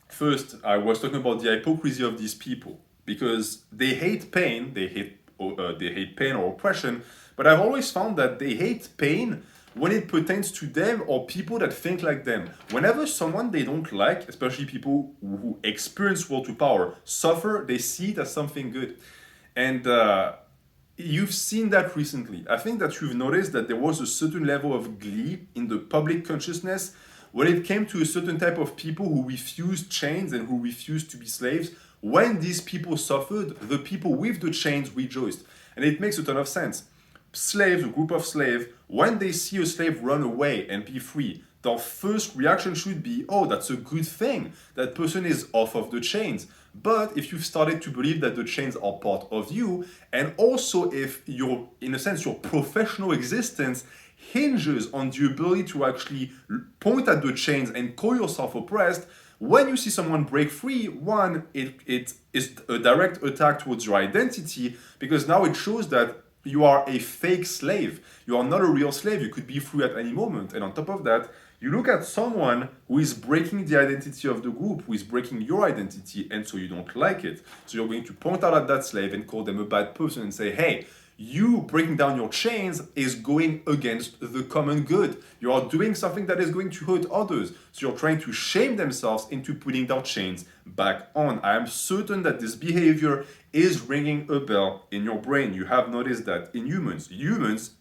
Speaker 1: First, I was talking about the hypocrisy of these people, because they hate pain, they hate pain or oppression, but I've always found that they hate pain when it pertains to them or people that think like them. Whenever someone they don't like, especially people who experience will to power, suffer, they see it as something good. And you've seen that recently. I think that you've noticed that there was a certain level of glee in the public consciousness when it came to a certain type of people who refused chains and who refused to be slaves. When these people suffered, the people with the chains rejoiced. And it makes a ton of sense. Slaves, a group of slaves, when they see a slave run away and be free, their first reaction should be, oh, that's a good thing. That person is off of the chains. But if you've started to believe that the chains are part of you, and also if your, in a sense, your professional existence hinges on the ability to actually point at the chains and call yourself oppressed, when you see someone break free, one, it is a direct attack towards your identity, because now it shows that you are a fake slave. You are not a real slave. You could be free at any moment. And on top of that, you look at someone who is breaking the identity of the group, who is breaking your identity, and so you don't like it. So you're going to point out at that slave and call them a bad person and say, hey, you breaking down your chains is going against the common good. You are doing something that is going to hurt others. So you're trying to shame themselves into putting their chains back on. I am certain that this behavior is ringing a bell in your brain. You have noticed that in humans. Humans,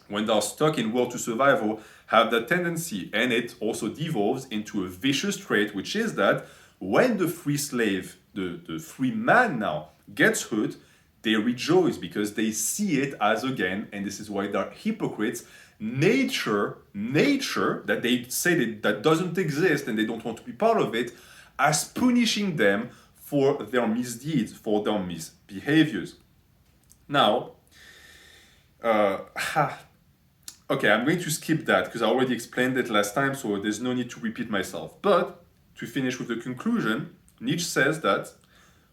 Speaker 1: when they're stuck in will to survival, have that tendency, and it also devolves into a vicious trait, which is that when the free slave, the free man now, gets hurt, they rejoice because they see it as, again, and this is why they're hypocrites, nature that they say that doesn't exist and they don't want to be part of it, as punishing them for their misdeeds, for their misbehaviors. Now, okay, I'm going to skip that because I already explained it last time, so there's no need to repeat myself. But to finish with the conclusion, Nietzsche says that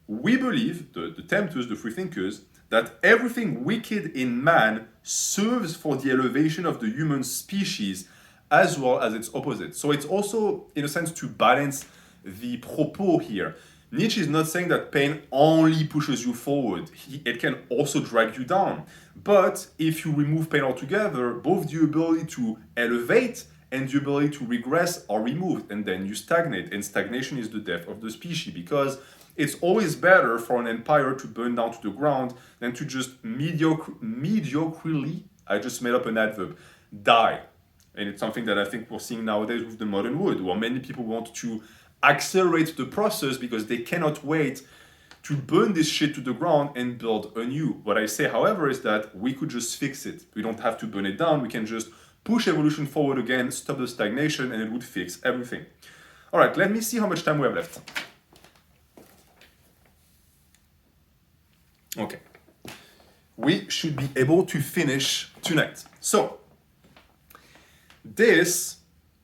Speaker 1: we believe, the tempters, the free thinkers, that everything wicked in man serves for the elevation of the human species as well as its opposite. So it's also, in a sense, to balance the propos here. Nietzsche is not saying that pain only pushes you forward. It can also drag you down. But if you remove pain altogether, both the ability to elevate and the ability to regress are removed, and then you stagnate. And stagnation is the death of the species, because it's always better for an empire to burn down to the ground than to just mediocrely, I just made up an adverb, die. And it's something that I think we're seeing nowadays with the modern world, where many people want to accelerate the process because they cannot wait to burn this shit to the ground and build anew. What I say, however, is that we could just fix it. We don't have to burn it down. We can just push evolution forward again, stop the stagnation, and it would fix everything. All right, let me see how much time we have left. Okay. We should be able to finish tonight. So, this,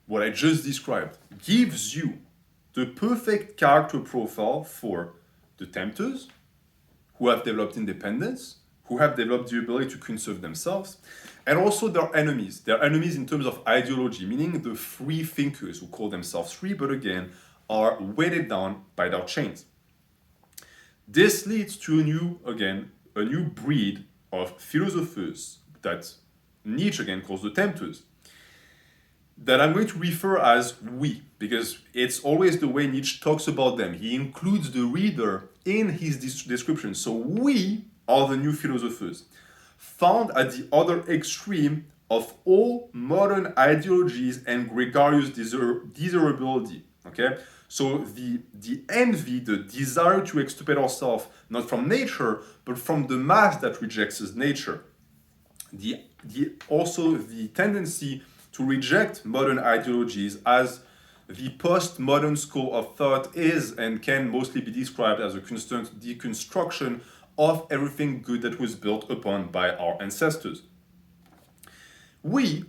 Speaker 1: what I just described, gives you the perfect character profile for the tempters, who have developed independence, who have developed the ability to conserve themselves, and also their enemies. Their enemies in terms of ideology, meaning the free thinkers who call themselves free, but again, are weighted down by their chains. This leads to a new breed of philosophers that Nietzsche again calls the tempters, that I'm going to refer as we, because it's always the way Nietzsche talks about them. He includes the reader in his description. So we are the new philosophers, found at the other extreme of all modern ideologies and gregarious desirability. Okay? So the envy, the desire to extirpate ourselves, not from nature, but from the mass that rejects nature. Also the tendency to reject modern ideologies as the postmodern school of thought is and can mostly be described as a constant deconstruction of everything good that was built upon by our ancestors. We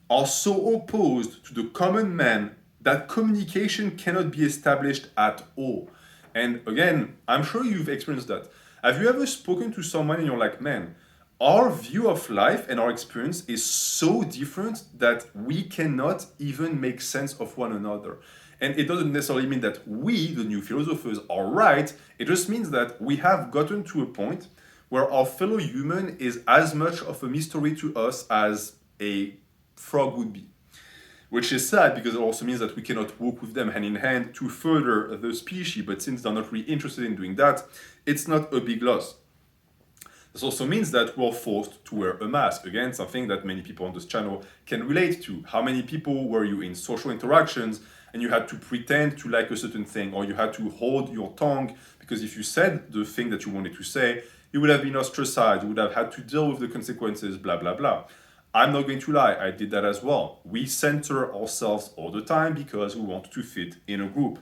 Speaker 1: are so opposed to the common man that communication cannot be established at all. And again, I'm sure you've experienced that. Have you ever spoken to someone and you're like, man, our view of life and our experience is so different that we cannot even make sense of one another. And it doesn't necessarily mean that we, the new philosophers, are right. It just means that we have gotten to a point where our fellow human is as much of a mystery to us as a frog would be. Which is sad because it also means that we cannot walk with them hand in hand to further the species, but since they're not really interested in doing that, it's not a big loss. This also means that we're forced to wear a mask. Again, something that many people on this channel can relate to. How many people were you in social interactions and you had to pretend to like a certain thing, or you had to hold your tongue because if you said the thing that you wanted to say, you would have been ostracized, you would have had to deal with the consequences, blah, blah, blah. I'm not going to lie, I did that as well. We center ourselves all the time because we want to fit in a group.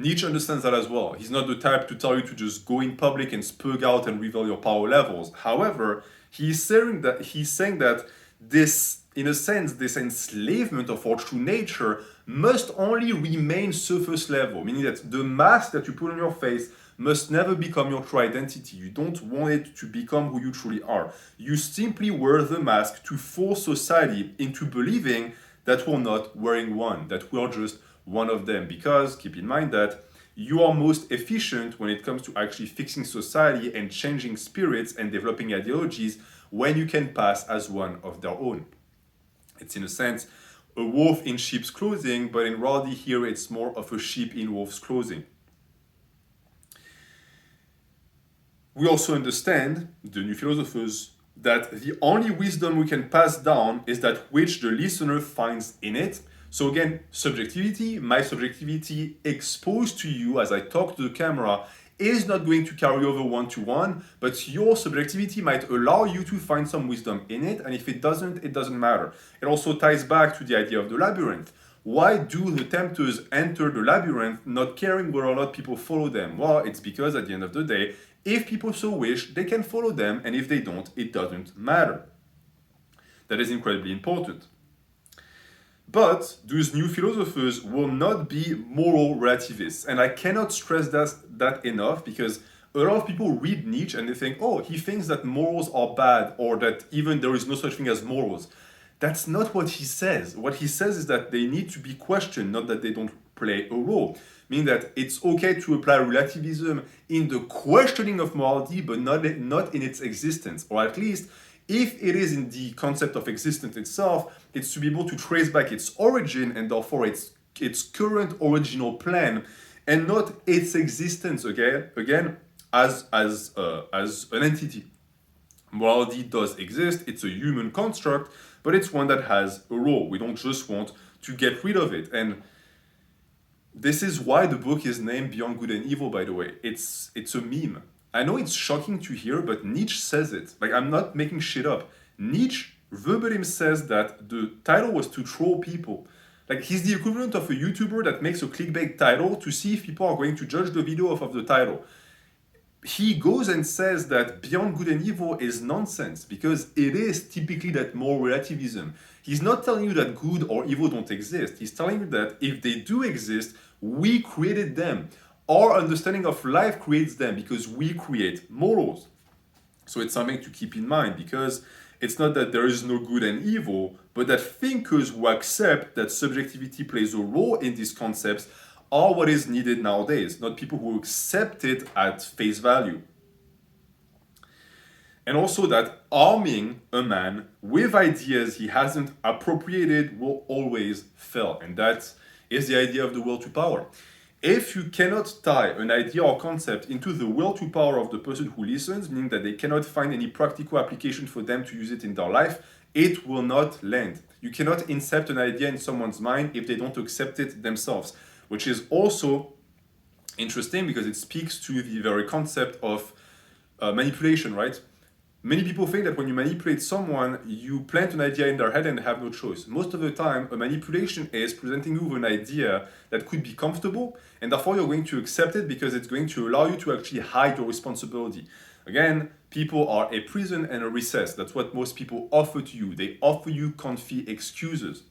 Speaker 1: Nietzsche understands that as well. He's not the type to tell you to just go in public and spug out and reveal your power levels. However, he's saying that this, in a sense, this enslavement of our true nature must only remain surface level, meaning that the mask that you put on your face must never become your true identity. You don't want it to become who you truly are. You simply wear the mask to force society into believing that we're not wearing one, that we're just one of them. Because keep in mind that you are most efficient when it comes to actually fixing society and changing spirits and developing ideologies when you can pass as one of their own. It's in a sense a wolf in sheep's clothing, but in reality here it's more of a sheep in wolf's clothing. We also understand, the new philosophers, that the only wisdom we can pass down is that which the listener finds in it. So again, subjectivity, my subjectivity exposed to you as I talk to the camera is not going to carry over one-to-one, but your subjectivity might allow you to find some wisdom in it, and if it doesn't matter. It also ties back to the idea of the labyrinth. Why do the tempters enter the labyrinth not caring whether or not people follow them? Well, it's because at the end of the day, if people so wish, they can follow them, and if they don't, it doesn't matter. That is incredibly important. But those new philosophers will not be moral relativists, and I cannot stress that enough, because a lot of people read Nietzsche and they think, oh, he thinks that morals are bad, or that even there is no such thing as morals. That's not what he says. What he says is that they need to be questioned, not that they don't play a role. Meaning that it's okay to apply relativism in the questioning of morality, but not in its existence. Or at least, if it is in the concept of existence itself, it's to be able to trace back its origin and therefore its current original plan, and not its existence again as an entity. Morality does exist, it's a human construct, but it's one that has a role. We don't just want to get rid of it. And this is why the book is named Beyond Good and Evil, by the way. It's a meme. I know it's shocking to hear, but Nietzsche says it. Like, I'm not making shit up. Nietzsche verbatim says that the title was to troll people. Like, he's the equivalent of a YouTuber that makes a clickbait title to see if people are going to judge the video off of the title. He goes and says that Beyond Good and Evil is nonsense because it is typically that moral relativism. He's not telling you that good or evil don't exist. He's telling you that if they do exist, we created them. Our understanding of life creates them because we create morals. So it's something to keep in mind, because it's not that there is no good and evil, but that thinkers who accept that subjectivity plays a role in these concepts are what is needed nowadays, not people who accept it at face value. And also that arming a man with ideas he hasn't appropriated will always fail. And that is the idea of the will to power. If you cannot tie an idea or concept into the will to power of the person who listens, meaning that they cannot find any practical application for them to use it in their life, it will not land. You cannot incept an idea in someone's mind if they don't accept it themselves, which is also interesting because it speaks to the very concept of manipulation, right? Many people think that when you manipulate someone, you plant an idea in their head and they have no choice. Most of the time, a manipulation is presenting you with an idea that could be comfortable, and therefore you're going to accept it because it's going to allow you to actually hide your responsibility. Again, people are a prison and a recess. That's what most people offer to you. They offer you comfy excuses.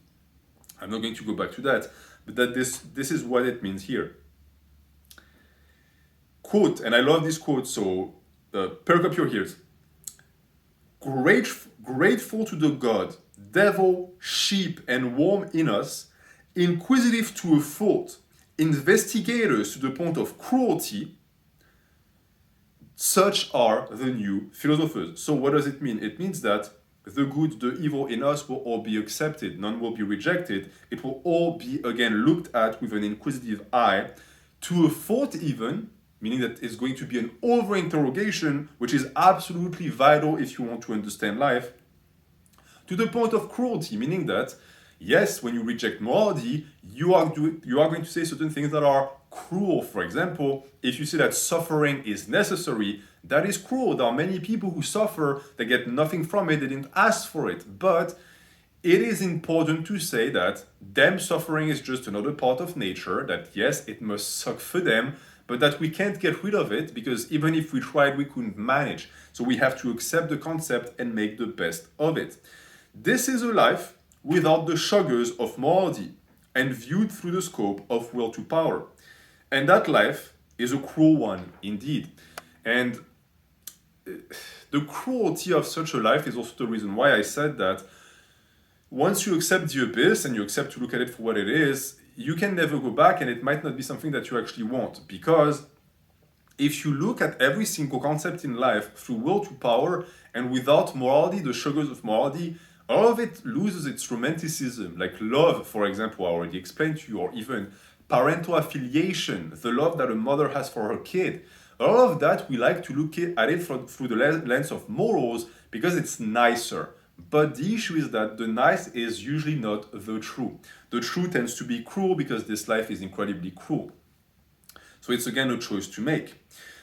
Speaker 1: I'm not going to go back to that, but that this is what it means here. Quote, and I love this quote, so perk up your ears. Grateful to the God, devil, sheep, and worm in us, inquisitive to a fault, investigators to the point of cruelty, such are the new philosophers. So what does it mean? It means that the good, the evil in us will all be accepted. None will be rejected. It will all be, again, looked at with an inquisitive eye, to a fault even, meaning that it's going to be an over-interrogation, which is absolutely vital if you want to understand life, to the point of cruelty, meaning that, yes, when you reject morality, you are going to say certain things that are cruel. For example, if you say that suffering is necessary, that is cruel. There are many people who suffer, they get nothing from it, they didn't ask for it. But it is important to say that them suffering is just another part of nature, that yes, it must suck for them, but that we can't get rid of it because even if we tried, we couldn't manage. So we have to accept the concept and make the best of it. This is a life without the sugars of morality and viewed through the scope of will to power. And that life is a cruel one indeed. And the cruelty of such a life is also the reason why I said that once you accept the abyss and you accept to look at it for what it is, you can never go back, and it might not be something that you actually want. Because if you look at every single concept in life through will to power and without morality, the sugars of morality, all of it loses its romanticism. Like love, for example, I already explained to you, or even parental affiliation, the love that a mother has for her kid. All of that, we like to look at it through the lens of morals because it's nicer. But the issue is that the nice is usually not the true. The true tends to be cruel because this life is incredibly cruel. So it's again a choice to make.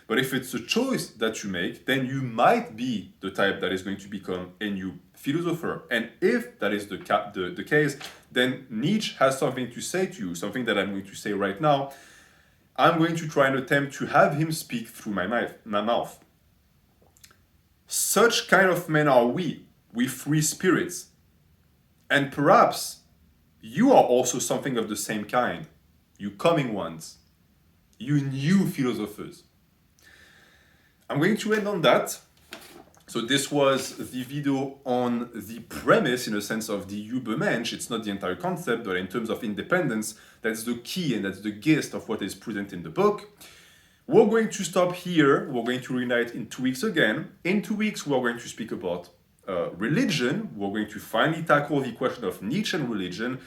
Speaker 1: But if it's a choice that you make, then you might be the type that is going to become a new philosopher. And if that is the case, then Nietzsche has something to say to you, something that I'm going to say right now. I'm going to try and attempt to have him speak through my mouth. Such kind of men are we free spirits. And perhaps you are also something of the same kind. You coming ones. You new philosophers. I'm going to end on that. So this was the video on the premise, in a sense, of the Übermensch. It's not the entire concept, but in terms of independence, that's the key and that's the gist of what is present in the book. We're going to stop here. We're going to reunite in 2 weeks again. In 2 weeks, we're going to speak about religion. We're going to finally tackle the question of Nietzsche and religion.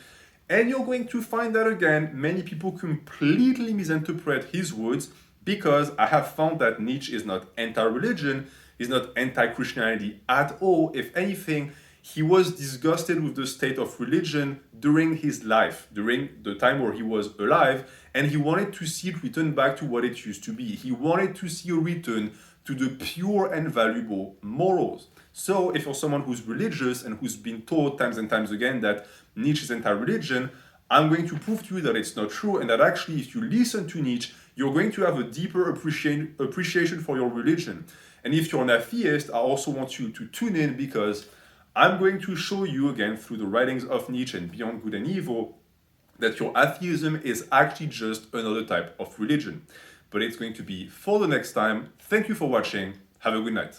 Speaker 1: And you're going to find that, again, many people completely misinterpret his words, because I have found that Nietzsche is not anti-religion, he's not anti-Christianity at all. If anything, he was disgusted with the state of religion during his life, during the time where he was alive, and he wanted to see it return back to what it used to be. He wanted to see a return to the pure and valuable morals. So if you're someone who's religious and who's been told times and times again that Nietzsche is anti-religion, I'm going to prove to you that it's not true, and that actually if you listen to Nietzsche, you're going to have a deeper appreciation for your religion. And if you're an atheist, I also want you to tune in, because I'm going to show you again through the writings of Nietzsche and Beyond Good and Evil that your atheism is actually just another type of religion. But it's going to be for the next time. Thank you for watching. Have a good night.